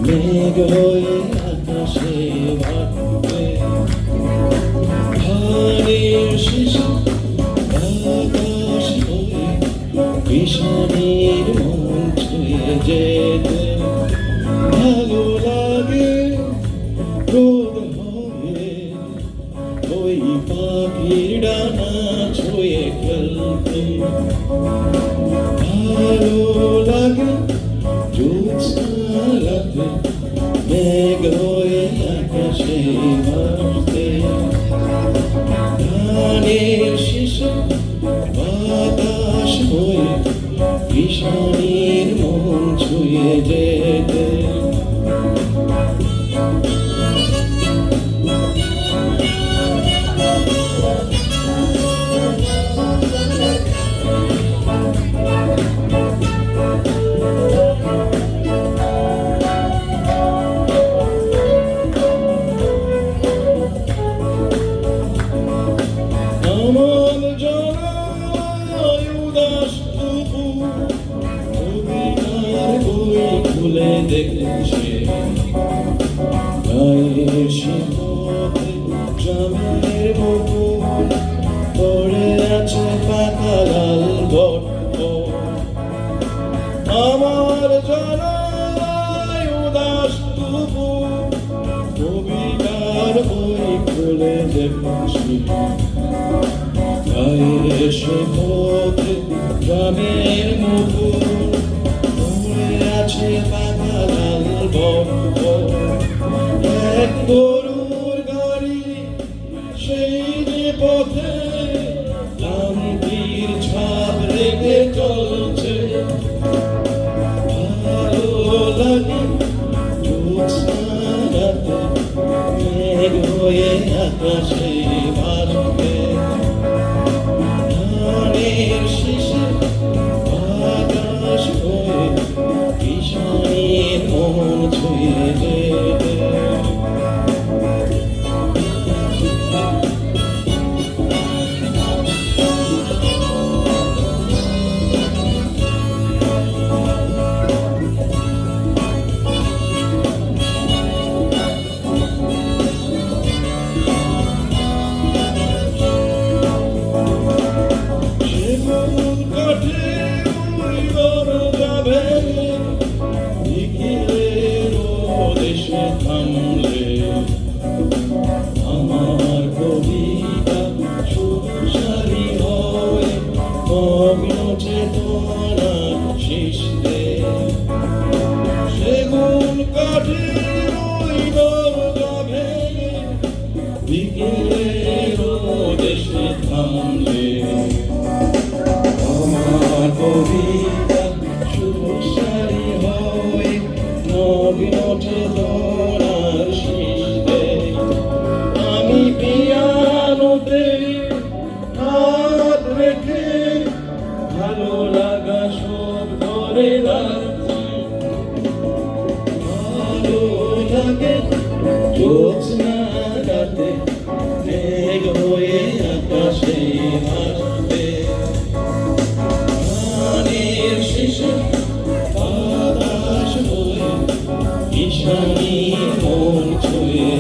মেঘ হয়ে আকাশে ভাসবে ধানের শিশু আকাশ হয়ে বিষাণীর মন ছুঁয়ে যেতে ভালো লাগে রোদ হয়ে ওই পাখির ডানা ছুঁয়ে খেলতে ভালো লাগে জ্যোৎস্না মেঘ হয়ে আকাশে ভাসতে ধানের শিশু বাতাস হয়ে বিষাণীর মন ছুঁয়ে যেতে দেখছে গায়ের শিমতে গ্রামের বকুল পড়ে আছে পাতা লাল গল্প আমার জানায় উদাস তবু কবিতার বই খুলে দেখছি গায়ের শিমতে গ্রামের বকুল পড়ে আছে এক গরুর গাড়ি সেই যে পথে ক্লান্তির ছাপ রেখে চলছে ভালো লাগে জ্যোৎস্না রাতে মেঘ হয়ে আকাশে ভাসবে ধানের শীষে বাতাস হয়ে বিষাণীর মন ছুঁয়ে যেতে আমার কবিতা সুরসারি হয় মগ্ন চেতনা শিশতে সেগুন কাঠের ওই দরজা ভেঙে বিকেলের দেশে থামলে আমার কবিতা সুরসারি হয় মগ্ন চেতনার শিশতে আমি পিয়ানোতে হাত রেখে ভালো লাগা সব ধরে রাখছি ভালো লাগে জ্যোৎস্না রাতে মেঘ হয়ে আকাশে ভাসবে ধানের শিশু বাতাস হয়ে বিষাণীর মন ছুঁয়ে